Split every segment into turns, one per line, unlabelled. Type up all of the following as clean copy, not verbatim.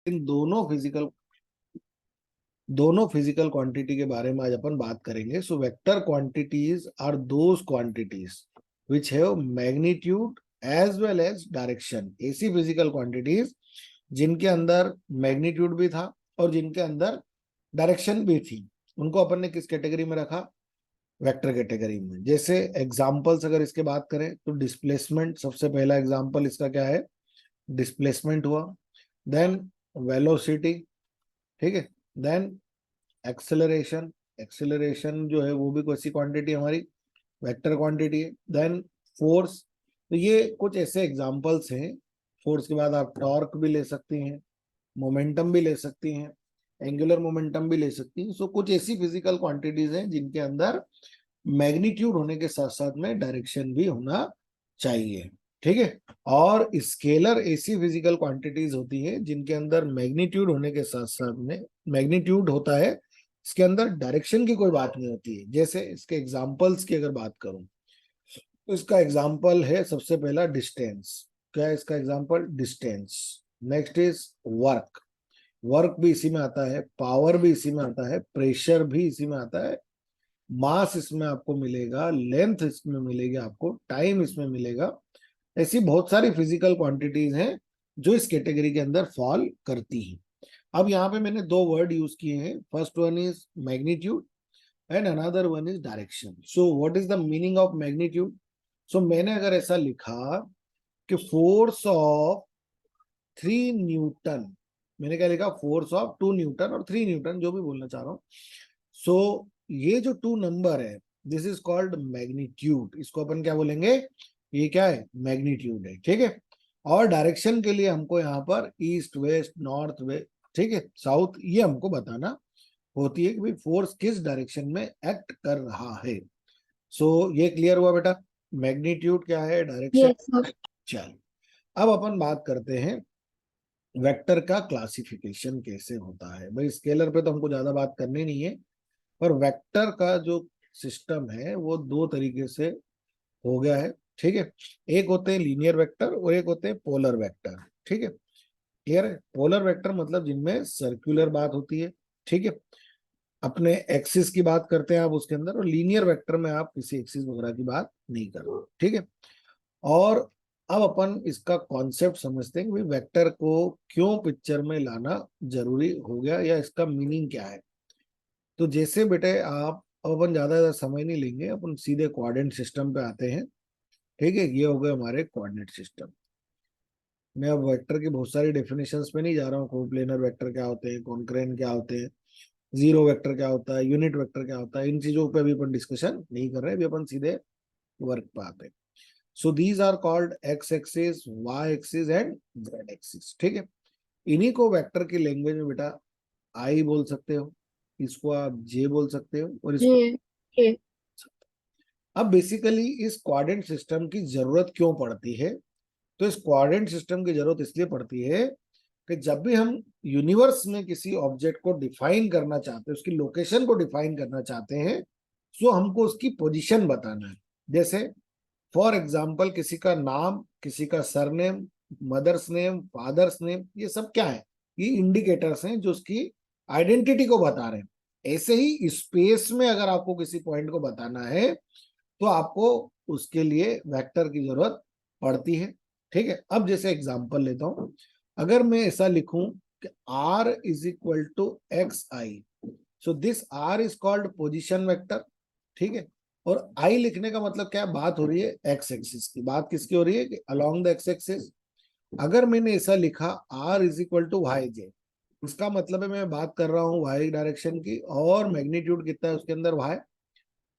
इन दोनों physical quantity के बारे में आज अपन बात करेंगे। So vector quantities are those quantities which have magnitude as well as direction. ऐसी फिजिकल क्वांटिटीज जिनके अंदर मैग्नीट्यूड भी था और जिनके अंदर डायरेक्शन भी थी, उनको अपन ने किस कैटेगरी में रखा? वेक्टर कैटेगरी में। जैसे एग्जांपल्स अगर इसके बात करें तो डिस्प्लेसमेंट सबसे पहला एग्जांपल इसका क्या है? डिस्प्लेसमेंट हुआ। देन वेलोसिटी, ठीक है। देन एक्सेलरेशन, एक्सेलरेशन जो है वो भी कोई सी क्वांटिटी हमारी वेक्टर क्वांटिटी है। देन फोर्स, तो ये कुछ ऐसे एग्जांपल्स हैं। फोर्स के बाद आप टॉर्क भी ले सकती हैं, मोमेंटम भी ले सकती हैं, एंगुलर मोमेंटम भी ले सकती हैं। सो कुछ ऐसी फिजिकल क्वांटिटीज हैं जिनके अंदर मैग्नीट्यूड होने के साथ साथ में डायरेक्शन भी होना चाहिए, ठीक है। और स्केलर ऐसी फिजिकल क्वांटिटीज होती है जिनके अंदर मैग्नीट्यूड होने के साथ साथ में मैग्नीट्यूड होता है, इसके अंदर डायरेक्शन की कोई बात नहीं होती है। जैसे इसके एग्जांपल्स की अगर बात करूं तो इसका एग्जांपल है सबसे पहला डिस्टेंस। क्या है इसका example? Distance. Next is work, work भी इसी में आता है, पावर भी इसी में आता है, प्रेशर भी इसी में आता है, मास इसमें आपको मिलेगा, लेंथ इसमें मिलेगी आपको, टाइम इसमें मिलेगा। ऐसी बहुत सारी फिजिकल क्वांटिटीज हैं जो इस कैटेगरी के अंदर फॉल करती हैं। अब यहाँ पे मैंने दो वर्ड यूज किए हैं। First one is magnitude and another one is direction. So what is the meaning of magnitude? So मैंने अगर ऐसा लिखा कि फोर्स ऑफ 3 न्यूटन, मैंने क्या लिखा? फोर्स ऑफ 2 न्यूटन और 3 न्यूटन, जो भी बोलना चाह रहा हूं। सो ये जो 2 नंबर है, दिस इज कॉल्ड मैग्नीट्यूड। इसको अपन क्या बोलेंगे? ये क्या है? मैग्नीट्यूड है, ठीक है। और डायरेक्शन के लिए हमको यहाँ पर ईस्ट वेस्ट नॉर्थ वेस्ट, ठीक है, साउथ, ये हमको बताना होती है कि भाई फोर्स किस डायरेक्शन में एक्ट कर रहा है। सो ये क्लियर हुआ बेटा? मैग्नीट्यूड क्या है, डायरेक्शन।
Yes sir.
चल, अब अपन बात करते हैं वेक्टर का क्लासिफिकेशन कैसे होता है। भाई स्केलर पे तो हमको ज्यादा बात करनी नहीं है, पर वेक्टर का जो सिस्टम है वो दो तरीके से हो गया है, ठीक है। एक होते हैं लीनियर वेक्टर और एक होते हैं पोलर वेक्टर, ठीक है। क्लियर है? पोलर वेक्टर मतलब जिनमें सर्कुलर बात होती है, ठीक है, अपने एक्सिस की बात करते हैं आप उसके अंदर। और लीनियर वेक्टर में आप किसी एक्सिस वगैरह की बात नहीं कर रहे, ठीक है। और अब अपन इसका कॉन्सेप्ट समझते हैं कि भाई वेक्टर को क्यों पिक्चर में लाना जरूरी हो गया या इसका मीनिंग क्या है। तो जैसे बेटे आप, अब अपन ज्यादा समय नहीं लेंगे, अपन सीधे कोऑर्डिनेट सिस्टम पे आते हैं, ठीक है। ये हो गए हमारे कोऑर्डिनेट सिस्टम। मैं अब वेक्टर की बहुत सारी डेफिनेशंस पे नहीं जा रहा हूँ। कोप्लेनर वेक्टर क्या होते हैं, कॉन्करेंट क्या होते हैं, जीरो वेक्टर क्या होता है, यूनिट वेक्टर क्या होता है, इन चीजों पे अभी अपन डिस्कशन नहीं कर रहे हैं। अभी अपन सीधे वर्क पे आते हैं। So these are called x axis, y axis and z axis, ठीक है। इन्हीं को वेक्टर की लैंग्वेज में बेटा आई बोल सकते हो, इसको आप जे बोल सकते हो, और इसको।
जी। जी।
अब बेसिकली इस कोऑर्डिनेट सिस्टम की जरूरत क्यों पड़ती है? तो इस कोऑर्डिनेट सिस्टम की जरूरत इसलिए पड़ती है कि जब भी हम यूनिवर्स में किसी ऑब्जेक्ट को डिफाइन करना चाहते हैं, उसकी लोकेशन को डिफाइन करना चाहते हैं, तो हमको उसकी पोजीशन बताना है। जैसे फॉर एग्जाम्पल किसी का नाम, किसी का surname, mother's name, father's name, ये सब क्या है? ये इंडिकेटर्स हैं जो उसकी आइडेंटिटी को बता रहे हैं। ऐसे ही स्पेस में अगर आपको किसी पॉइंट को बताना है तो आपको उसके लिए वेक्टर की जरूरत पड़ती है, ठीक है। अब जैसे एग्जांपल लेता हूं, अगर मैं ऐसा लिखूं कि r is equal to x i, so this r is called position vector, ठीक है। और i लिखने का मतलब क्या है? बात हो रही है एक्स एक्सिस की। बात किसकी हो रही है? कि अलोंग द एक्स एक्सिस। अगर मैंने ऐसा लिखा r is equal to y j, इसका मतलब है मैं बात कर रहा हूँ वाई डायरेक्शन की, और मैग्नीट्यूड कितना है उसके अंदर? वाई।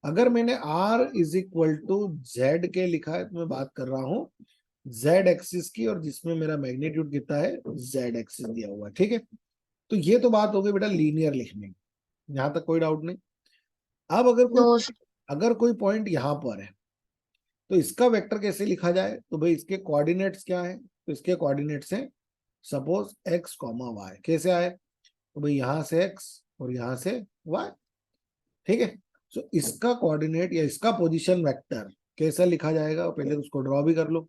अगर मैंने r is equal to z k लिखा है तो मैं बात कर रहा हूं जेड एक्सिस की, और जिसमें मेरा मैग्नीट्यूड कितना है? जेड एक्सिस दिया हुआ है, ठीक है। तो ये तो बात हो गई बेटा लीनियर लिखने की, यहां तक कोई डाउट नहीं। अब
नो।
अगर कोई पॉइंट यहां पर है तो इसका वेक्टर कैसे लिखा जाए? तो भाई इसके कोऑर्डिनेट्स क्या है? तो इसके कोऑर्डिनेट्स हैं सपोज एक्स कॉमा वाई। कैसे आए? तो भाई यहां से एक्स और यहां से वाई, ठीक है। सो इसका कोऑर्डिनेट या इसका पोजीशन वेक्टर कैसा लिखा जाएगा? पहले उसको ड्रॉ भी कर लो।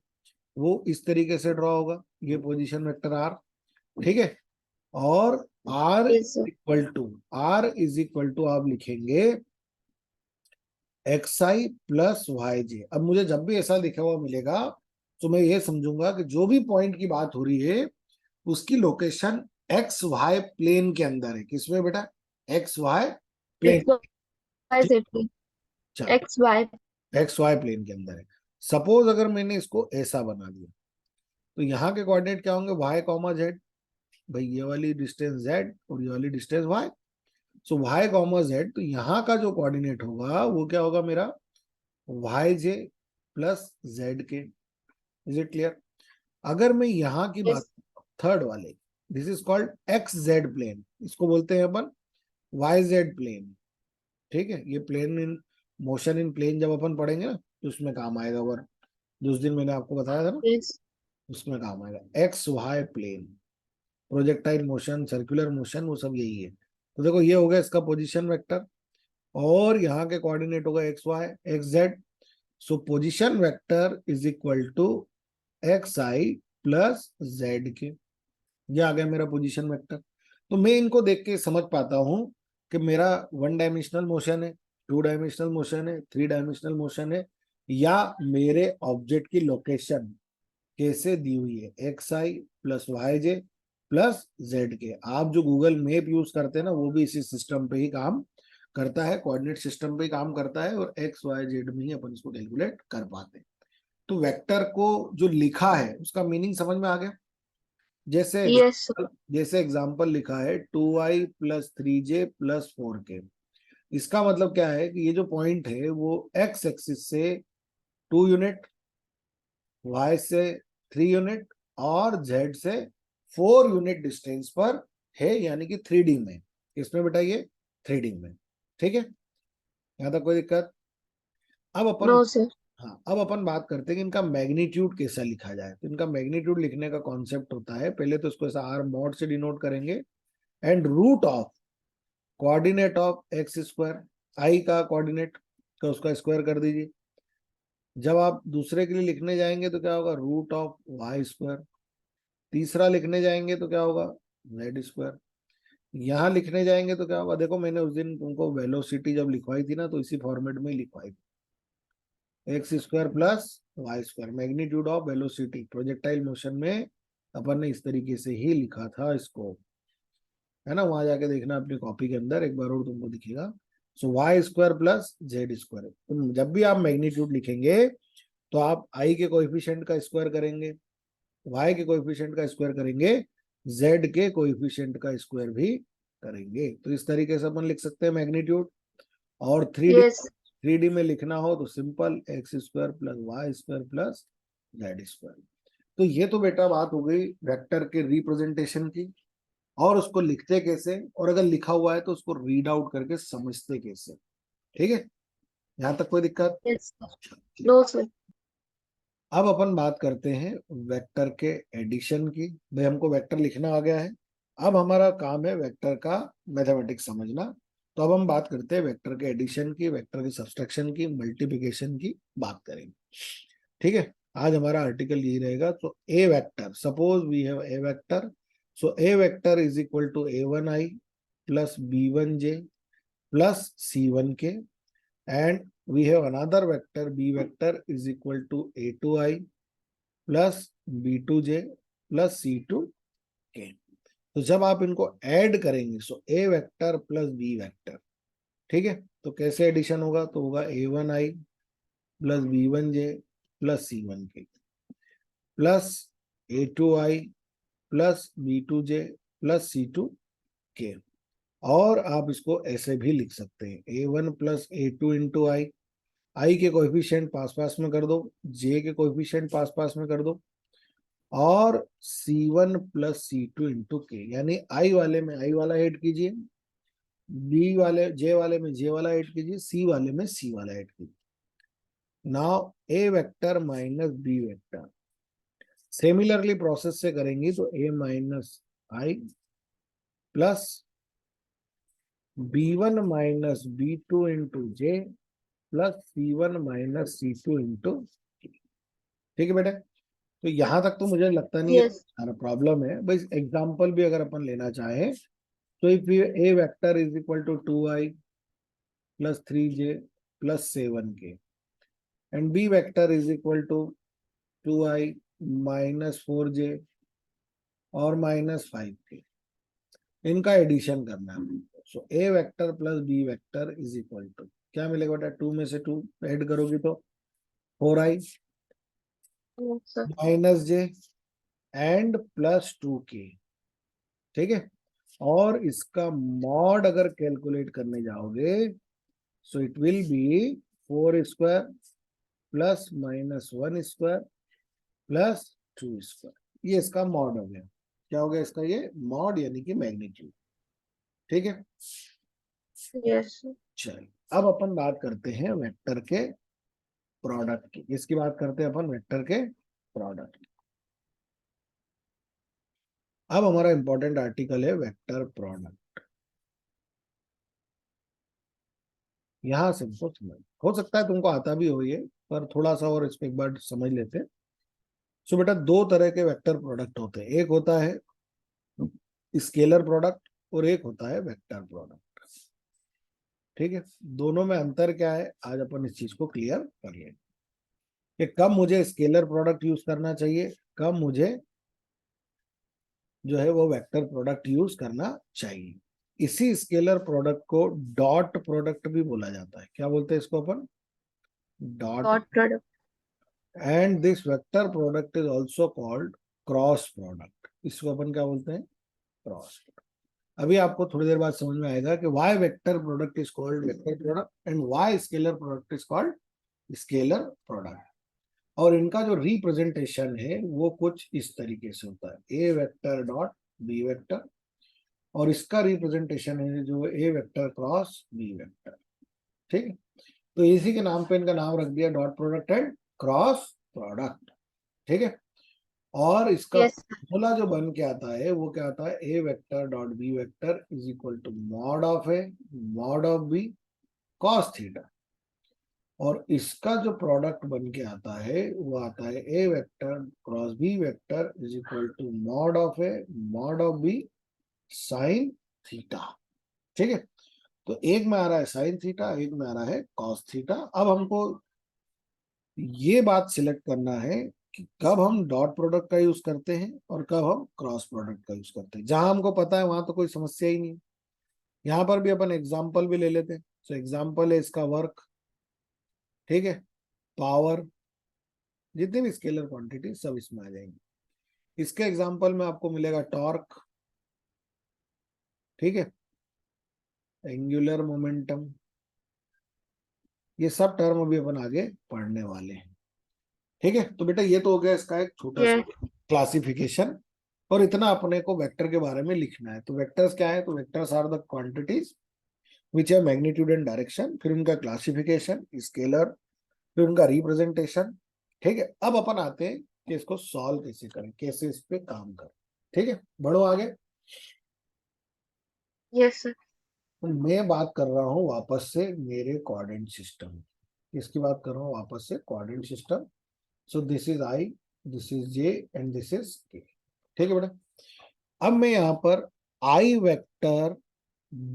वो इस तरीके से ड्रॉ होगा, ये पोजीशन वेक्टर आर, ठीक है। और r
Yes, sir.
Is equal to आप लिखेंगे xi प्लस yj। अब मुझे जब भी ऐसा लिखा हुआ मिलेगा तो मैं ये समझूंगा कि जो भी पॉइंट की बात हो रही है उसकी लोकेशन एक्स वाई प्लेन के अंदर है। किसमें बेटा? X y plane.
X Y
ठीक,
Z की
चलो
X Y।
X y plane के अंदर है। सपोज अगर मैंने इसको ऐसा बना दिया तो यहाँ के कोऑर्डिनेट क्या होंगे? Y comma z. भाई ये वाली डिस्टेंस जेड और ये वाली distance y. So y comma z, तो यहाँ का जो कोऑर्डिनेट होगा वो क्या होगा मेरा? Y j plus z k. Is it clear? अगर मैं यहाँ की बात,
Yes.
थर्ड वाले, this is called x z plane, इसको बोलते हैं अपन वाई जेड प्लेन। ठीक है, ये plane in motion in plane जब अपन पढ़ेंगे ना तो उसमें काम आएगा। और जिस दिन मैंने आपको बताया था ना
Yes.
उसमें काम आएगा। X y plane, projectile motion, circular motion, वो सब यही है। तो देखो ये हो गया इसका पोजीशन वेक्टर, और यहाँ के कोऑर्डिनेट होगा x y x z. So position vector is equal to x i plus z k. ये आ गया मेरा पोजीशन वेक्टर। तो मैं इनको देख के समझ पाता हूँ कि मेरा वन डायमेंशनल मोशन है, टू डायमेंशनल मोशन है, थ्री डायमेंशनल मोशन है, या मेरे ऑब्जेक्ट की लोकेशन कैसे दी हुई है, x i plus Y j plus z के। आप जो गूगल मैप यूज करते हैं ना वो भी इसी सिस्टम पे ही काम करता है, कोऑर्डिनेट सिस्टम पे ही काम करता है, और एक्स वाई जेड में ही अपन इसको कैलकुलेट कर पाते हैं। तो वेक्टर को जो लिखा है उसका मीनिंग समझ में आ गया? जैसे
Yes, sir.
जैसे एग्जाम्पल लिखा है 2i plus 3j plus 4k। इसका मतलब क्या है कि ये जो पॉइंट है वो एक्स एक्सिस से 2 यूनिट, वाई से 3 यूनिट और जेड से 4 यूनिट डिस्टेंस पर है, यानी कि 3D में। इसमें बेटा ये 3D में। ठीक है, यहाँ तक कोई दिक्कत? अब अपन,
No, sir.
हाँ अब अपन बात करते हैं कि इनका मैग्नीट्यूड कैसा लिखा जाए। तो इनका मैग्नीट्यूड लिखने का कॉन्सेप्ट होता है, पहले तो इसको ऐसा आर मॉड से डिनोट करेंगे, and root of coordinate of x square, i का कोऑर्डिनेट का उसका स्क्वायर कर दीजिए। जब आप दूसरे के लिए लिखने जाएंगे तो क्या होगा? Root of y square. तीसरा लिखने जाएंगे तो क्या होगा? Z square. यहाँ लिखने जाएंगे तो क्या होगा? देखो मैंने उस दिन तुमको वेलोसिटी जब लिखवाई थी ना तो इसी फॉर्मेट में ही लिखवाई थी, x square plus y square, magnitude of velocity. Projectile motion में अपन ने इस तरीके से ही लिखा था इसको, है ना? वहां जाके देखना अपनी कॉपी के अंदर एक बार और तुमको दिखेगा। So y square plus z square. तुम जब भी आप मैग्नीट्यूड लिखेंगे तो आप आई के कोएफिशिएंट का स्क्वायर करेंगे, वाई के कोएफिशिएंट का स्क्वायर करेंगे, जेड के कोएफिशिएंट का स्क्वायर भी करेंगे। तो इस तरीके से अपन लिख सकते हैं मैग्नीट्यूड। और
Yes.
थ्री डी में लिखना हो तो simple x square plus y square plus z square. तो ये तो बेटा बात हो गई वेक्टर के रिप्रेजेंटेशन की, और उसको लिखते कैसे, और अगर लिखा हुआ है तो उसको रीड आउट करके समझते कैसे। ठीक है, यहाँ तक कोई दिक्कत?
Yes, sir. No, sir.
अब अपन बात करते हैं वेक्टर के एडिशन की। भाई हमको वेक्टर लिखना आ गया है, अब हमारा काम है वेक्टर का मैथमेटिक्स समझना। तो अब हम बात करते हैं वेक्टर के एडिशन की, वेक्टर की सब्सट्रैक्शन की, मल्टीप्लिकेशन की बात करेंगे। ठीक है, आज हमारा आर्टिकल यही रहेगा। तो ए vector, suppose we have a vector, so A vector is equal to a1i plus b1j plus c1k, and we have another vector b vector is equal to a2i plus b2j plus c2k। तो जब आप इनको add करेंगे सो a vector plus b vector, ठीक है, तो कैसे addition होगा? तो होगा a1i plus b1j plus c1k plus a2i plus b2j plus c2k। और आप इसको ऐसे भी लिख सकते हैं a1 प्लस a2 इंटू आई, आई के कोएफिशिएंट पास पास में कर दो, जे के कोएफिशिएंट पास पास में कर दो, और C1 प्लस C2 इंटू के। यानी आई वाले में आई वाला ऐड कीजिए, बी वाले जे वाले में जे वाला ऐड कीजिए, सी वाले में सी वाला ऐड कीजिए। Now a vector minus b vector, similarly process से करेंगे तो a minus i plus b1 minus b2 into j plus C1 minus C2 into. ठीक है बेटा, तो यहाँ तक तो मुझे लगता नहीं है
Yes.
सारा प्रॉब्लम है। बस एग्जांपल भी अगर अपन लेना चाहें तो if A vector is equal to 2i plus 3j plus 7k and B vector is equal to 2i minus 4j और माइनस 5k, इनका एडिशन करना है। So A vector plus b vector is equal to क्या मिलेगा बेटा, 2 में से 2 add करोगे तो 4i
Yes, sir.
Minus j and plus 2k। ठीक है, और इसका मॉड अगर कैलकुलेट करने जाओगे so it will be 4 square plus minus 1 square plus 2 square. ये इसका मॉड हो गया। क्या हो गया इसका, ये मॉड यानी कि मैग्नीट्यूड। ठीक है,
Yes, sir.
चलिए अब अपन बात करते हैं वेक्टर के प्रोडक्ट की। किसकी बात करते हैं अपन, वेक्टर के प्रोडक्ट की। अब हमारा इंपॉर्टेंट आर्टिकल है वेक्टर प्रोडक्ट। यहां से हमको समझ, हो सकता है तुमको आता भी हो ये, पर थोड़ा सा और इसको एक बार समझ लेते हैं। सो बेटा दो तरह के वेक्टर प्रोडक्ट होते हैं, एक होता है स्केलर प्रोडक्ट और एक होता है वेक्टर प्रोडक्ट। ठीक है, दोनों में अंतर क्या है आज अपन इस चीज को क्लियर कर लेंगे कि कब मुझे स्केलर प्रोडक्ट यूज करना चाहिए, कब मुझे जो है वो वेक्टर प्रोडक्ट यूज करना चाहिए। इसी स्केलर प्रोडक्ट को डॉट प्रोडक्ट भी बोला जाता है। क्या बोलते हैं इसको अपन, dot.
Dot product.
And this vector product is also called cross product. इसको अपन क्या बोलते हैं, क्रॉस। अभी आपको थोड़ी देर बाद समझ में आएगा कि why vector product is called vector product and why scalar product is called scalar product. और इनका जो रिप्रेजेंटेशन है वो कुछ इस तरीके से होता है, ए वेक्टर डॉट बी वेक्टर, और इसका रिप्रेजेंटेशन है जो ए वेक्टर क्रॉस बी वेक्टर। ठीक है, तो इसी के नाम पे इनका नाम रख दिया dot product and cross product. ठीक है, और इसका
Yes, sir.
फॉर्मूला जो बन के आता है वो क्या आता है, ए vector dot B vector is equal to mod of A mod of B cos theta. और इसका जो प्रोडक्ट बन के आता है वो आता है ए vector cross b vector is equal to mod of A mod of b sine theta. ठीक है, तो एक में आ रहा है साइन थीटा, एक में आ रहा है कॉस थीटा। अब हमको ये बात सिलेक्ट करना है कि कब हम डॉट प्रोडक्ट का यूज करते हैं और कब हम क्रॉस प्रोडक्ट का यूज करते हैं। जहां हमको पता है वहां तो कोई समस्या ही नहीं है। यहाँ पर भी अपन एग्जाम्पल भी ले लेते हैं। सो एग्जाम्पल है इसका वर्क। ठीक है, पावर, जितनी भी स्केलर क्वांटिटी सब इसमें आ जाएंगी। इसके एग्जाम्पल में आपको मिलेगा टॉर्क, ठीक है, एंगुलर मोमेंटम, ये सब टर्म अभी अपन आगे पढ़ने वाले हैं। ठीक है, तो बेटा ये तो हो गया इसका एक छोटा सा
Yes.
क्लासिफिकेशन, और इतना अपने को वेक्टर के बारे में लिखना है। तो वेक्टर्स क्या है, तो vectors are the quantities which है मैग्नीट्यूड एंड डायरेक्शन, फिर उनका क्लासिफिकेशन स्केलर, फिर उनका रिप्रेजेंटेशन। ठीक है, अब अपन आते हैं कि इसको सॉल्व कैसे करें, कैसे इस पे काम करें। ठीक है, बढ़ो आगे।
Yes, sir.
तो मैं बात कर रहा हूँ वापस से मेरे कोऑर्डिनेट सिस्टम, इसकी बात कर रहा हूँ वापस से coordinate system. So this is I, this is J and this is के। ठीक है बेटा, अब मैं यहाँ पर आई वेक्टर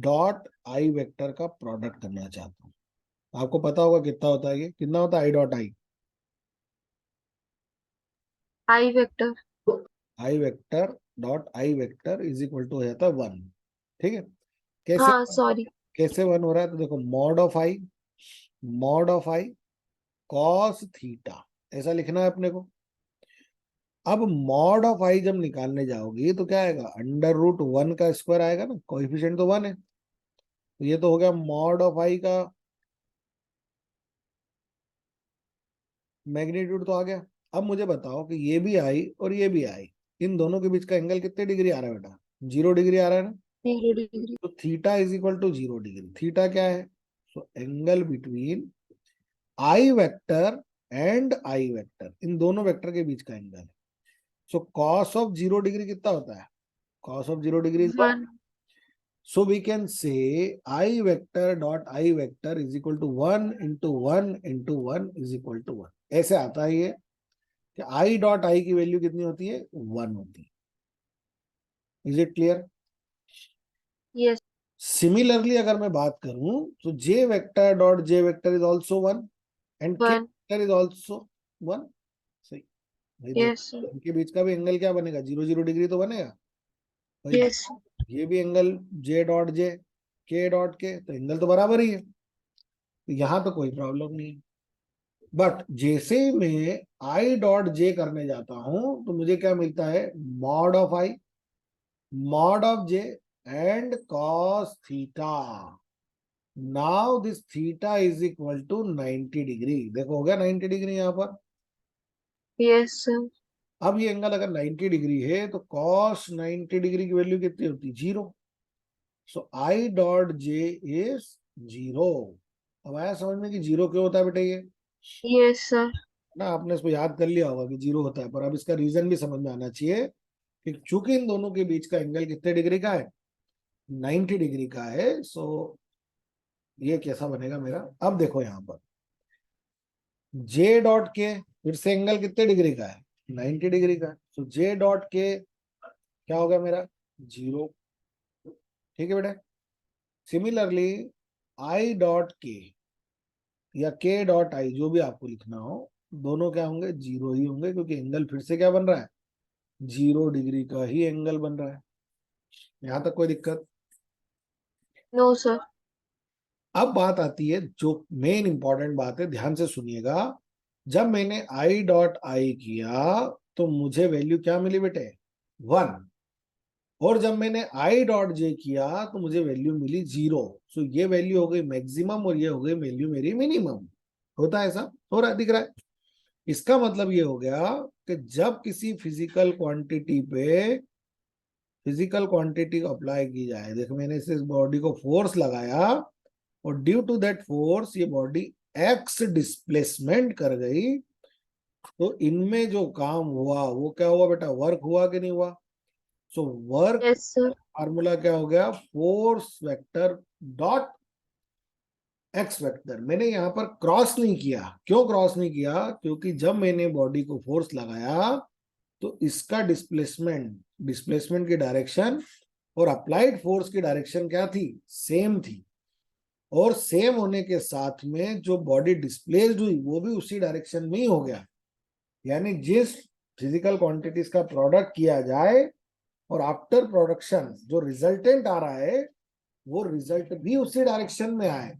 डॉट आई वेक्टर का प्रोडक्ट करना चाहता हूँ। आपको पता होगा कितना होता है, ये कितना होता है i dot i,
I vector.
I vector dot i vector is equal to हो जाता है 1। ठीक है, कैसे,
हाँ, sorry.
कैसे 1 हो रहा है, तो देखो mod of i, mod of I cos theta, ऐसा लिखना है अपने को। अब मॉड ऑफ आई जब निकालने जाओगी तो क्या आएगा, अंडर रूट 1 का स्क्वायर आएगा ना, कोएफिशिएंट तो 1 है। तो ये तो हो गया मॉड ऑफ आई का मैग्नीट्यूड तो आ गया। अब मुझे बताओ कि ये भी आई और ये भी आई, इन दोनों के बीच का एंगल कितने डिग्री आ रहा है बेटा, 0 डिग्री आ रहा है ना।
0 degree.
तो theta is equal to 0 degree. Theta क्या है, so angle between i vector and i vector, इन दोनों वेक्टर के बीच का एंगल है। सो कॉस ऑफ 0 डिग्री कितना होता है, cos of 0 degree is 1.
1.
So we can say I vector dot I vector is equal to 1 into 1 into 1 is equal to 1. ऐसे आता है ये, कि आई डॉट आई की वैल्यू कितनी होती है, 1 होती है। Is it clear?
yes,
similarly अगर मैं बात करूं तो j vector dot j vector is also 1 and k
1,
vector is also 1। सही। भाई देख,
yes, sir,
इनके बीच का भी एंगल क्या बनेगा, 0 0 डिग्री तो बनेगा भाई।
yes,
ये भी एंगल जे डॉट जे, के डॉट के, तो एंगल तो बराबर ही है, तो यहाँ तो कोई प्रॉब्लम नहीं है। बट जैसे मैं आई डॉट जे करने जाता हूं तो मुझे क्या मिलता है, mod of i, mod of j and cos theta. Now this theta is equal to 90 degree. देखो हो गया 90 डिग्री यहाँ पर।
yes, sir,
अब ये एंगल अगर 90 डिग्री है तो कॉस 90 डिग्री की वैल्यू कितनी होती है, 0। सो आई डॉट जे इज 0। अब आया समझ में कि 0 क्यों होता है बेटा ये
yes, sir,
ना, आपने इसको याद कर लिया होगा कि 0 होता है, पर अब इसका रीजन भी समझ में आना चाहिए कि चूंकि इन दोनों के बीच का एंगल कितने डिग्री का है, 90 डिग्री का है। सो ये कैसा बनेगा मेरा, अब देखो यहाँ पर जे डॉट के, फिर से एंगल कितने डिग्री का है, 90 डिग्री का है। सो जे डॉट के क्या होगा मेरा, 0। ठीक है बेटा। सिमिलरली आई डॉट के या के डॉट आई, जो भी आपको लिखना हो, दोनों क्या होंगे, 0 ही होंगे, क्योंकि एंगल फिर से क्या बन रहा है, 0 डिग्री का ही एंगल बन रहा है। यहां तक कोई दिक्कत?
no, sir,
अब बात आती है जो मेन इंपॉर्टेंट बात है, ध्यान से सुनिएगा। जब मैंने आई डॉट आई किया तो मुझे वैल्यू क्या मिली बेटे, 1। और जब मैंने आई डॉट जे किया तो मुझे वैल्यू मिली 0। सो ये वैल्यू हो गई मैक्सिमम और ये हो गई वैल्यू मेरी मिनिमम। होता है ऐसा, हो रहा है, दिख रहा है। इसका मतलब ये हो गया कि जब किसी फिजिकल क्वांटिटी को अप्लाई की जाए, देखो मैंने इस बॉडी को फोर्स लगाया और ड्यू टू दैट फोर्स ये बॉडी एक्स डिस्प्लेसमेंट कर गई, तो इनमें जो काम हुआ वो क्या हुआ बेटा, वर्क हुआ कि नहीं हुआ। So work
yes, sir,
formula क्या हो गया, force vector dot x vector. मैंने यहाँ पर क्रॉस नहीं किया, क्यों क्रॉस नहीं किया, क्योंकि जब मैंने बॉडी को फोर्स लगाया तो इसका डिस्प्लेसमेंट की डायरेक्शन और अप्लाइड फोर्स की डायरेक्शन क्या थी, सेम थी। और सेम होने के साथ में जो बॉडी डिस्प्लेस्ड हुई वो भी उसी डायरेक्शन में ही हो गया। यानी जिस फिजिकल क्वांटिटीज का प्रोडक्ट किया जाए और आफ्टर प्रोडक्शन जो रिजल्टेंट आ रहा है वो रिजल्ट भी उसी डायरेक्शन में आए,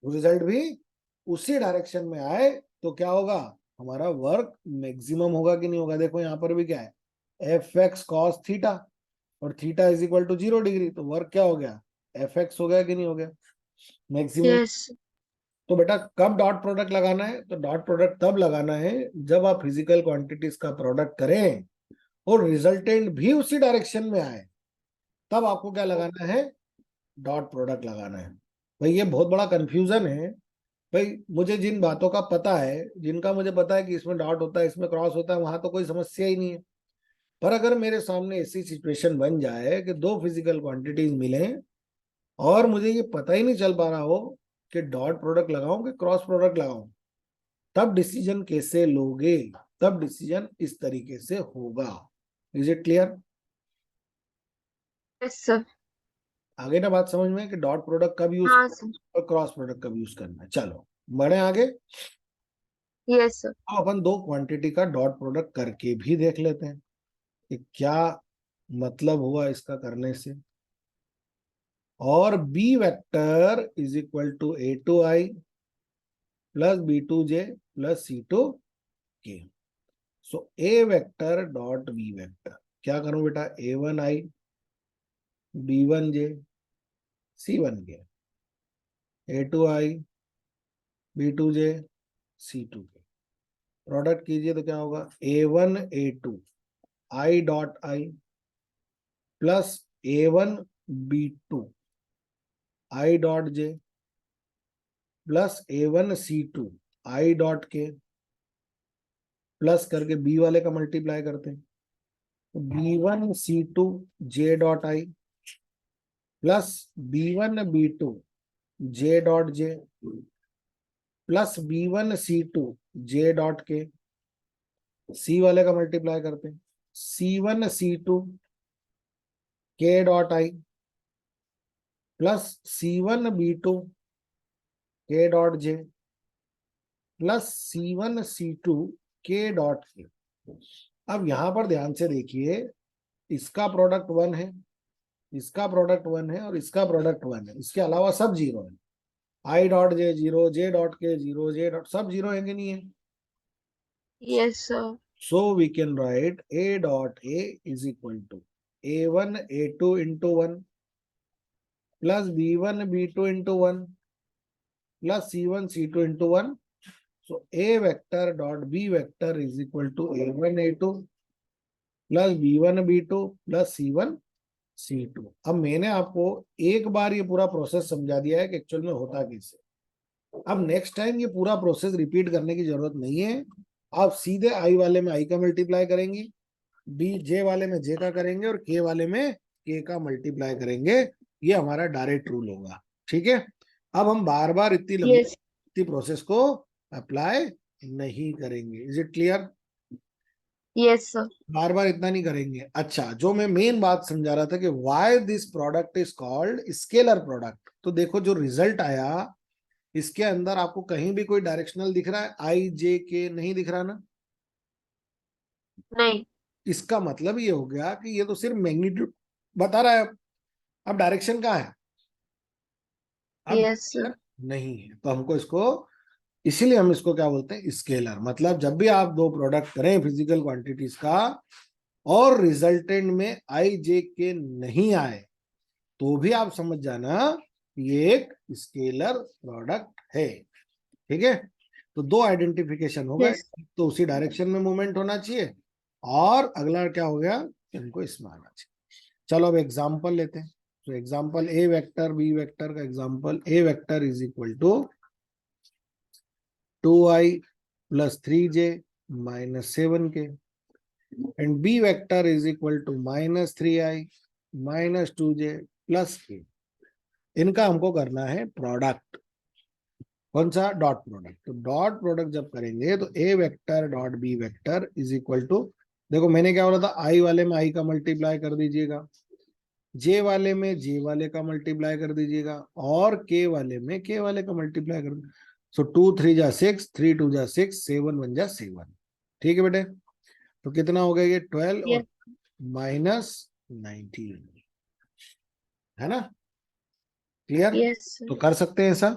वो रिजल्ट भी उसी डायरेक्शन में आए, तो क्या होगा, हमारा वर्क मैक्सिमम होगा कि नहीं होगा। देखो यहाँ पर भी क्या है, एफ एक्स कॉस थीटा, और theta is equal to 0 degree, तो वर्क क्या हो गया, एफ एक्स हो गया कि नहीं हो गया, मैक्सिमम।
yes,
तो बेटा कब डॉट प्रोडक्ट लगाना है, तो डॉट प्रोडक्ट तब लगाना है जब आप फिजिकल क्वांटिटीज का प्रोडक्ट करें और रिजल्टेंट भी उसी डायरेक्शन में आए, तब आपको क्या लगाना है, डॉट प्रोडक्ट लगाना है। भाई ये बहुत बड़ा कंफ्यूजन है। भाई मुझे जिन बातों का पता है, जिनका मुझे पता है कि इसमें डॉट होता है इसमें क्रॉस होता है, वहां तो कोई समस्या ही नहीं है। पर अगर मेरे सामने ऐसी सिचुएशन बन जाए कि दो फिजिकल क्वांटिटीज मिले और मुझे ये पता ही नहीं चल पा रहा हो कि डॉट प्रोडक्ट लगाऊं कि क्रॉस प्रोडक्ट लगाऊं, तब डिसीजन कैसे लोगे, तब डिसीजन इस तरीके से होगा। Is it clear?
yes, sir,
आगे ना बात समझ में कि डॉट प्रोडक्ट कब यूज
हाँ sir,
और क्रॉस प्रोडक्ट कब यूज करना है। चलो बढ़े आगे।
yes, sir,
अब अपन दो क्वांटिटी का डॉट प्रोडक्ट करके भी देख लेते हैं कि क्या मतलब हुआ इसका करने से। और B vector is equal to A two I plus B two J plus C two K. So A vector dot B vector, क्या करूं बेटा, A one I B one J C one K, A two I B two J C two K, product कीजिए तो क्या होगा, A one A two I dot I plus A one B two I dot J plus A one C two I dot K, plus करके B वाले का multiply करते हैं, B one C two J dot I plus B one B two J dot J plus B one C two J dot K C वाले का multiply करते हैं, C1 C2 K dot I plus C1 B2 K dot J plus C1 C2 K dot के। अब यहां पर ध्यान से देखिए, इसका प्रोडक्ट 1 है, इसका प्रोडक्ट 1 है और इसका प्रोडक्ट 1 है, इसके अलावा सब जीरो है। I dot J zero, J dot के जीरो, जे डॉट सब जीरो है कि नहीं है?
Yes, sir.
So we can write A dot A is equal to A1 A2 into 1 plus B1 B2 into 1 plus C1 C2 into 1. So A vector dot B vector is equal to A1 A2 plus B1 B2 plus C1 C2। अब मैंने आपको एक बार ये पूरा process समझा दिया है कि एक्चुअल में होता कैसे। अब नेक्स्ट टाइम ये पूरा प्रोसेस रिपीट करने की जरूरत नहीं है, आप सीधे आई वाले में आई का मल्टीप्लाई करेंगे, बी जे वाले में जे का करेंगे और के वाले में के का मल्टीप्लाई करेंगे। ये हमारा डायरेक्ट रूल होगा, ठीक है। अब हम बार बार इतनी लंबी
Yes.
प्रोसेस को अप्लाई नहीं करेंगे। Is it clear?
Yes, sir.
बार बार इतना नहीं करेंगे। अच्छा, जो मैं मेन बात समझा रहा था कि why this product is called scalar product, तो देखो जो रिजल्ट आया इसके अंदर आपको कहीं भी कोई डायरेक्शनल दिख रहा है? आई जे के नहीं दिख रहा ना?
नहीं।
इसका मतलब ये हो गया कि ये तो सिर्फ मैग्नीट्यूड बता रहा है। अब डायरेक्शन कहाँ है? अब
Yes, sir.
डायरेक्शन नहीं है, तो हमको इसको, इसीलिए हम इसको क्या बोलते हैं? स्केलर। मतलब जब भी आप दो प्रोडक्ट करें फिजिकल क्वांटिटीज का और रिजल्टेंट में आई जे के नहीं आए, तो भी आप समझ जाना ये एक स्केलर प्रोडक्ट है, ठीक है। तो दो आइडेंटिफिकेशन हो गए,
Yes.
तो उसी डायरेक्शन में मूवमेंट होना चाहिए और अगला क्या हो गया, इनको इसमें आना चाहिए। चलो अब एग्जांपल लेते हैं। तो example a vector b vector का example, a vector is equal to 2i plus 3j minus 7k and b vector is equal to minus 3i minus 2j plus k। इनका हमको करना है प्रोडक्ट। कौन सा? Dot product. तो dot product जब करेंगे तो ए vector dot B vector is equal to, देखो मैंने क्या बोला था, आई वाले में आई का मल्टीप्लाई कर दीजिएगा, जे वाले में जे वाले का मल्टीप्लाई कर दीजिएगा और के वाले में के वाले का मल्टीप्लाई कर दीजिएगा। सो 2 3 जा 6, 3 2 जा 6, 7 1 जा 7। ठीक है बेटे, तो कितना हो गया ये 12 और
Yes.
-19, है ना? क्लियर?
Yes, sir.
तो कर सकते हैं ऐसा।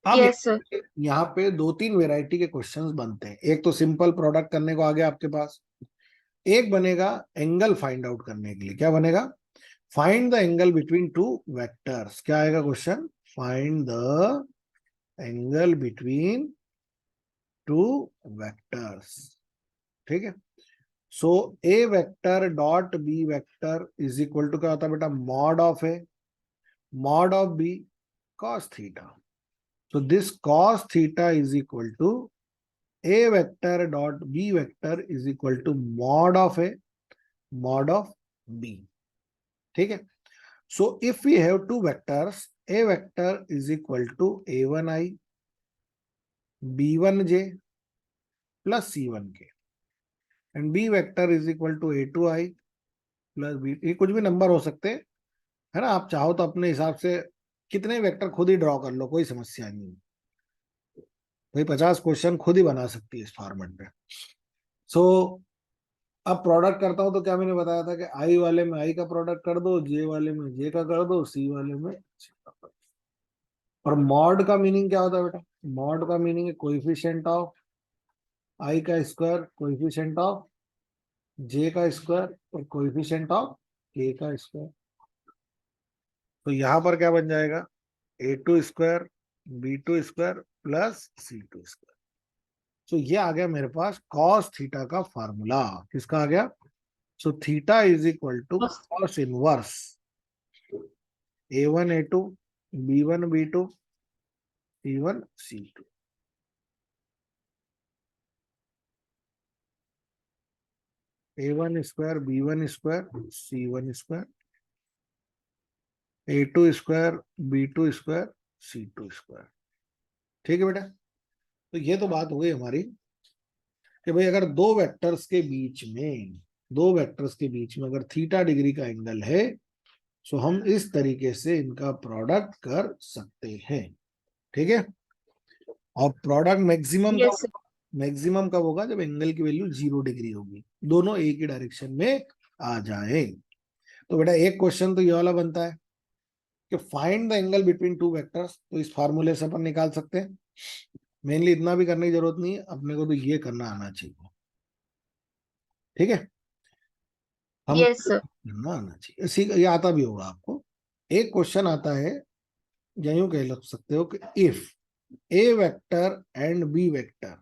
अब
Yes, sir.
यहाँ पे दो तीन वेराइटी के क्वेश्चंस बनते हैं। एक तो सिंपल प्रोडक्ट करने को आ गया आपके पास, एक बनेगा एंगल फाइंड आउट करने के लिए। क्या बनेगा? Find the angle between two vectors. क्या आएगा question? Find the angle between two vectors, ठीक है। So A vector dot B vector is equal to क्या होता है बेटा? Mod of A mod of B cos theta. So this cos theta is equal to A vector dot B vector is equal to mod of A mod of B, ठीक है। So if we have two vectors, a vector is equal to a1i b1j plus c1k and B vector is equal to a2i plus b, ये कुछ भी number हो सकते हैं, है ना। आप चाहो तो अपने हिसाब से कितने वेक्टर खुद ही ड्रॉ कर लो, कोई समस्या नहीं है। भाई 50 क्वेश्चन खुद ही बना सकती है इस फॉर्मेट में। सो अब प्रोडक्ट करता हूं तो क्या मैंने बताया था कि आई वाले में आई का प्रोडक्ट कर दो, जे वाले में जे का कर दो, सी वाले में C का कर दो। और मॉड का मीनिंग क्या होता है बेटा? मॉड का मीनिंग है कोएफिशिएंट ऑफ आई का स्क्वायर, कोएफिशिएंट ऑफ जे का स्क्वायर और कोएफिशिएंट ऑफ के का स्क्वायर। तो यहां पर क्या बन जाएगा? a2 square b2 square plus c2 square. तो ये आ गया मेरे पास कॉस थीटा का फार्मूला। किसका आ गया? So theta is equal to cos inverse a1 a2 b1 b2 c1 c2। a1 square b1 square c1 square a2 square b2 square c2 square. ठीक है बेटा, तो ये तो बात हो गई हमारी कि भाई अगर दो वेक्टर्स के बीच में अगर थीटा डिग्री का एंगल है, सो हम इस तरीके से इनका प्रोडक्ट कर सकते हैं। ठीक है, और प्रोडक्ट
Yes, sir.
मैक्सिमम कब होगा, जब एंगल की वैल्यू 0 डिग्री होगी, दोनों एक ही डायरेक्शन में आ जाए। तो बेटा एक क्वेश्चन तो ये वाला बनता है कि find the angle between two vectors, तो इस फार्मूले से अपन निकाल सकते हैं। मेनली इतना भी करने की जरूरत नहीं है अपने को, तो ये करना आना चाहिए। ठीक है, हम
Yes, sir.
करना आना चाहिए, इसी ये आता भी होगा आपको। एक क्वेश्चन आता है, या यूं कह सकते हो कि if A vector and B vector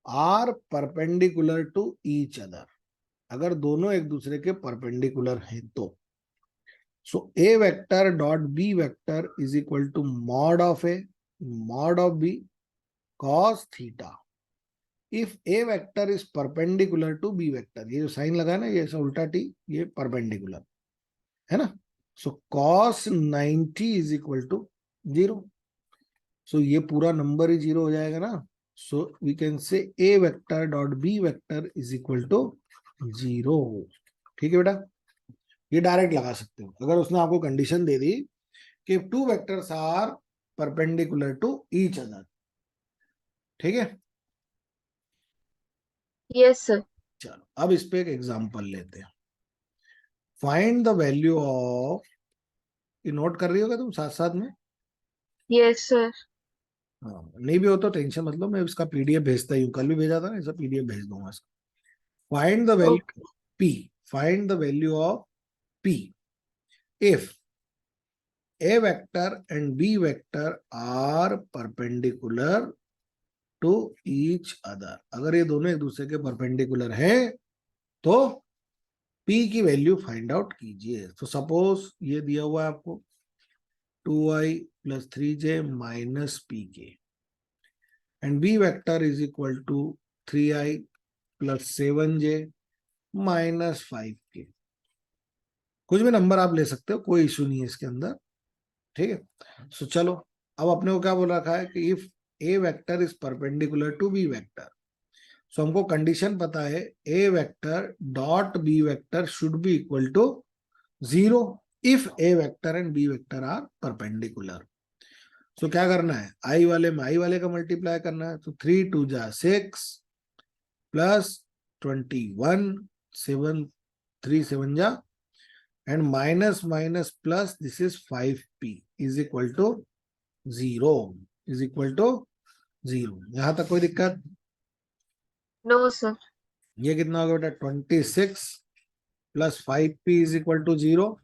are perpendicular to each other, अगर दोनों एक दूसरे के परपेंडिकुलर हैं तो, so A vector dot B vector is equal to mod of A mod of B cos theta if A vector is perpendicular to B vector. ये जो sign लगा है ना, ये उल्टा टी, ये परपेंडिकुलर है ना। So cos 90 is equal to 0। So ये पूरा नंबर ही 0 हो जाएगा ना। सो we can say a vector dot B vector is equal to 0। ठीक है बेटा, ये डायरेक्ट लगा सकते हो अगर उसने आपको कंडीशन दे दी कि two vectors are perpendicular to each other. ठीक है,
Yes, sir.
चलो अब इस पे एक एग्जांपल लेते हैं। फाइंड द वैल्यू ऑफ, ये नोट कर रही होगा तुम साथ साथ में।
Yes, sir.
हाँ, नहीं भी हो तो टेंशन मतलब, मैं इसका पीडीएफ भेजता ही हूँ, कल भी भेजा था ना, इसका पीडीएफ भेज दूंगा इसका। Find the
Okay.
Value P, find the value of P if a vector and b vector are perpendicular to each other। अगर ये दोनों एक दूसरे के परपेंडिकुलर हैं तो p की वैल्यू फाइंड आउट कीजिए। तो सपोज ये दिया हुआ है आपको 2i plus 3j minus P K, and b vector is equal to 3i plus 7j minus 5k। कुछ भी नंबर आप ले सकते हो, कोई इशू नहीं है इसके अंदर। ठीक है, सो चलो अब अपने को क्या बोल रखा है कि if A vector is perpendicular to B vector, so हमको कंडीशन पता है ए vector dot B vector should be equal to 0 if A vector and B vector are perpendicular. So क्या करना है, आई वाले में आई वाले का मल्टीप्लाई करना है। तो 3 2 जा 6 प्लस 21 7 3 7 जा and minus minus plus this is 5p is equal to 0 is equal to 0। यहां तक कोई दिक्कत?
No, sir.
ये कितना होगा बेटा, 26 plus 5p is equal to 0।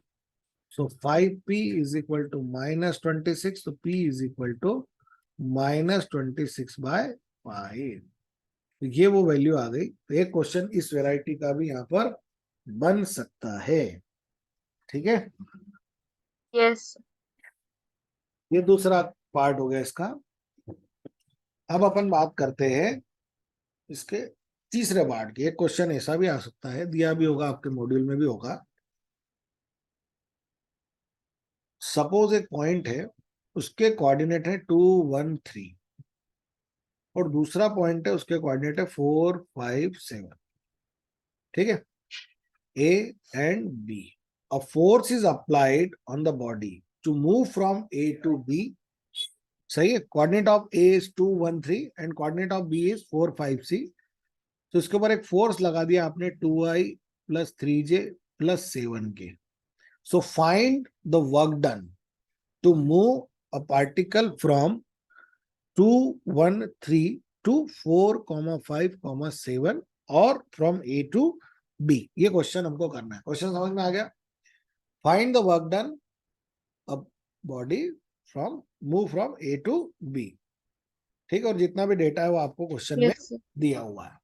So 5p is equal to minus 26, तो p is equal to minus 26/5। तो ये वो वैल्यू आ गई। तो एक क्वेश्चन इस वेराइटी का भी यहाँ पर बन सकता है। ठीक है,
Yes, sir.
ये दूसरा पार्ट हो गया इसका। अब अपन बात करते हैं इसके तीसरे पार्ट की। एक क्वेश्चन ऐसा भी आ सकता है, दिया भी होगा आपके मॉड्यूल में भी होगा। सपोज एक पॉइंट है, उसके कोऑर्डिनेट है 2 1 3, और दूसरा पॉइंट है उसके कोऑर्डिनेट है 4 5 7। ठीक है, a and b, a force is applied on the body to move from a to b. सही है, coordinate of a is 2 1 3 and coordinate of b is 4 5 6। तो इसके ऊपर एक फोर्स लगा दिया आपने 2i plus 3j plus 7k। So find the work done to move a particle from 2 1 3 to 4 5 7 और फ्रॉम ए टू बी। ये क्वेश्चन हमको करना है। क्वेश्चन समझ में आ गया? Find the work done a body from move from a to b. ठीक है, और जितना भी डेटा है वो आपको क्वेश्चन में
Yes, sir.
दिया हुआ है।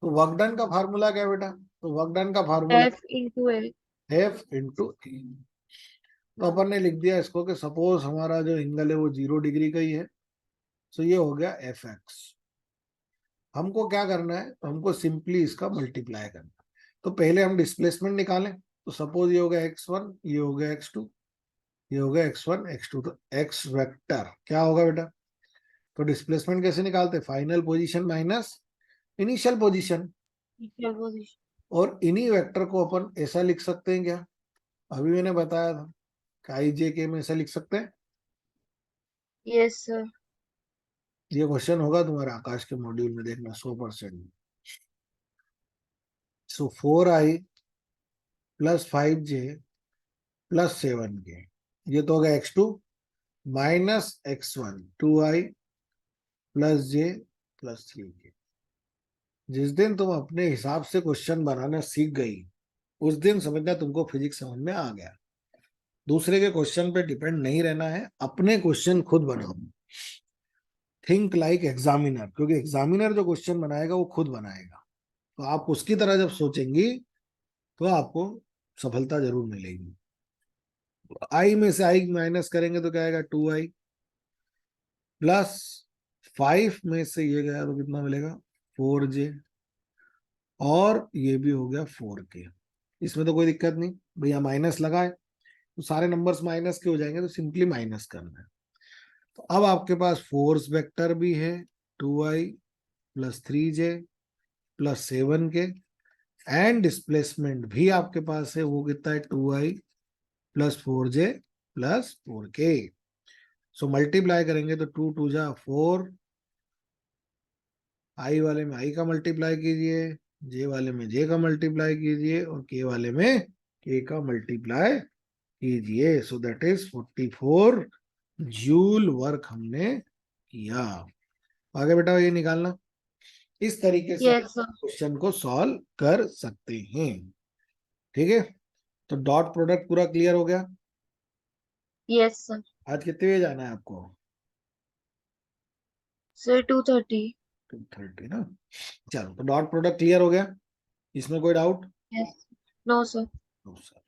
तो वर्क डन का फार्मूला क्या है बेटा? तो वर्क डन का formula
F into A.
F into A. तो अपन ने लिख दिया इसको कि सपोज हमारा जो एंगल है वो 0 डिग्री का ही है। सो ये हो गया एफ एक्स। हमको क्या करना है, तो हमको सिंपली इसका मल्टीप्लाई करना है। तो पहले हम डिस्प्लेसमेंट निकालें। तो सपोज ये हो गया x1, ये हो गया x2, ये हो गया x1 x2। तो x वेक्टर क्या होगा बेटा? तो डिस्प्लेसमेंट कैसे निकालते हैं, final position minus initial position.
Equal position.
और इन्हीं वेक्टर को अपन ऐसा लिख सकते हैं क्या? अभी मैंने बताया था कि आई जे के में ऐसा लिख सकते हैं।
Yes sir.
ये क्वेश्चन होगा तुम्हारे आकाश के मॉड्यूल में, देखना 100%। सो 4i + 5j + 7k, ये तो होगा x2 - x1, 2i + j + 3k। जिस दिन तुम अपने हिसाब से क्वेश्चन बनाना सीख गई, उस दिन समझना तुमको फिजिक्स समझ में आ गया। दूसरे के क्वेश्चन पे डिपेंड नहीं रहना है, अपने क्वेश्चन खुद बनाओ। थिंक लाइक एग्जामिनर, क्योंकि एग्जामिनर जो क्वेश्चन बनाएगा वो खुद बनाएगा, तो आप उसकी तरह जब सोचेंगी तो आपको सफलता जरूर मिलेगी। आई में से आई माइनस करेंगे तो क्या आएगा? 2i + 5 में से ये गया तो कितना मिलेगा? 4j। और ये भी हो गया 4k। इसमें तो कोई दिक्कत नहीं भैया, माइनस लगाए तो सारे नंबर्स माइनस के हो जाएंगे, तो सिंपली माइनस करना है। तो अब आपके पास फोर्स वेक्टर भी है 2i + 3j + 7k, and displacement भी आपके पास है, वो कितना है? 2i + 4j + 4k। So multiply करेंगे तो 2 2 जा 4, आई वाले में आई का मल्टीप्लाई कीजिए, जे वाले में जे का मल्टीप्लाई कीजिए, और के वाले में के का मल्टीप्लाई कीजिए। So that is 44 joule work हमने किया। आगे बेटा ये निकालना, इस तरीके से
यस सर।
क्वेश्चन को सॉल्व कर सकते हैं। ठीक है, तो डॉट प्रोडक्ट पूरा क्लियर हो गया।
Yes sir.
आज कितने बजे जाना है आपको?
सर 2:30।
2:30 ना। चलो, तो डॉट प्रोडक्ट क्लियर हो गया, इसमें कोई doubt?
Yes. No sir.
No sir.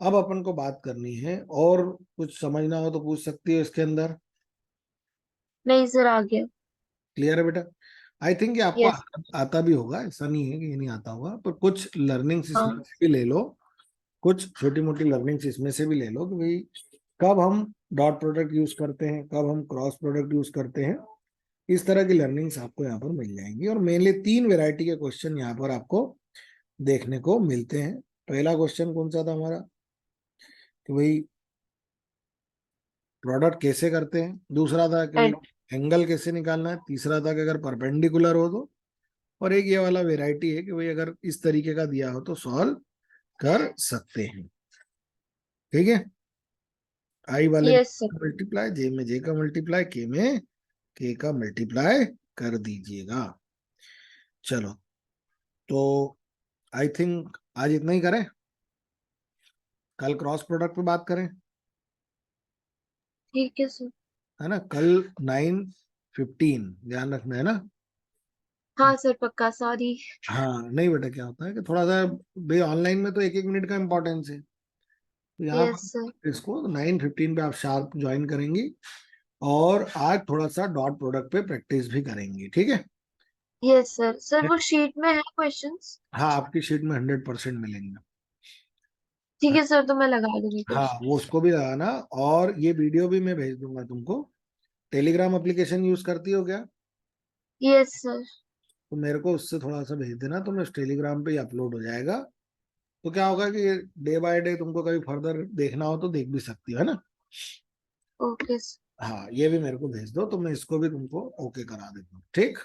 अब अपन को बात करनी है, और कुछ समझना हो तो पूछ सकती है इसके अंदर।
नहीं सर, आ गया।
क्लियर है बेटा? आई थिंक ये आपको
यस।
आता भी होगा, ऐसा नहीं है कि ये नहीं आता होगा, पर कुछ लर्निंग्स इसमें
हाँ।
से भी ले लो, कुछ छोटी मोटी लर्निंग्स इसमें से भी ले लो कि भाई कब हम डॉट प्रोडक्ट यूज करते हैं, कब हम क्रॉस प्रोडक्ट यूज करते हैं। इस तरह की लर्निंग्स आपको यहाँ पर मिल जाएंगी, और मेनली 3 वेराइटी के क्वेश्चन यहाँ पर आपको देखने को मिलते हैं। पहला क्वेश्चन कौन सा था हमारा? कि भाई प्रोडक्ट कैसे करते हैं, दूसरा था कि भाई
एंड।
एंगल कैसे निकालना है, तीसरा था कि अगर परपेंडिकुलर हो तो, और एक ये वाला वेराइटी है कि भाई अगर इस तरीके का दिया हो तो सॉल्व कर सकते हैं। ठीक है, आई वाले में
यस सर।
मल्टीप्लाई, जे में जे का मल्टीप्लाई, के में के का मल्टीप्लाई कर दीजिएगा। चलो, तो आई थिंक आज इतना ही करें, कल क्रॉस प्रोडक्ट पे बात करें,
ठीक है सर।
है ना? कल 9:15, ध्यान रखना है ना।
हाँ सर, पक्का, सॉरी।
हाँ नहीं बेटा, क्या होता है कि थोड़ा सा भाई ऑनलाइन में तो 1 1 मिनट का इम्पोर्टेंस है, तो यहाँ
यस सर।
पर इसको 9:15 पे आप शार्प ज्वाइन करेंगी, और आज थोड़ा सा डॉट प्रोडक्ट पे प्रैक्टिस भी करेंगी। ठीक है?
Yes sir. सर वो शीट में है क्वेश्चंस?
हाँ, आपकी शीट में 100% मिलेंगे।
ठीक है सर, तो मैं लगा दूंगी
हाँ,
क्वेश्चन।
वो उसको भी लगाना, और ये वीडियो भी मैं भेज दूंगा तुमको। टेलीग्राम एप्लीकेशन यूज करती हो क्या?
Yes sir.
तो मेरे को उससे थोड़ा सा भेज देना, तो मैं टेलीग्राम पे ही अपलोड हो जाएगा। तो क्या होगा कि डे बाय डे तुमको कभी फर्दर देखना हो तो देख भी सकती हो, है ना?
Okay sir.
हाँ, ये भी मेरे को भेज दो, तो मैं इसको भी तुमको ओके करा देता हूँ। ठीक?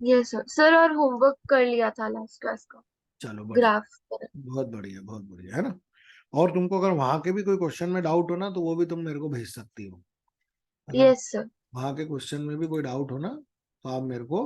Yes sir. सर और होमवर्क कर लिया था लास्ट क्लास का,
चलो बढ़िया,
ग्राफ पर।
बहुत बढ़िया, बहुत बढ़िया, है ना? और तुमको अगर वहां के भी कोई क्वेश्चन में डाउट हो ना, तो वो भी तुम मेरे को भेज सकती हो। अगर
यस सर।
वहां के क्वेश्चन में भी कोई डाउट हो ना, तो आप मेरे को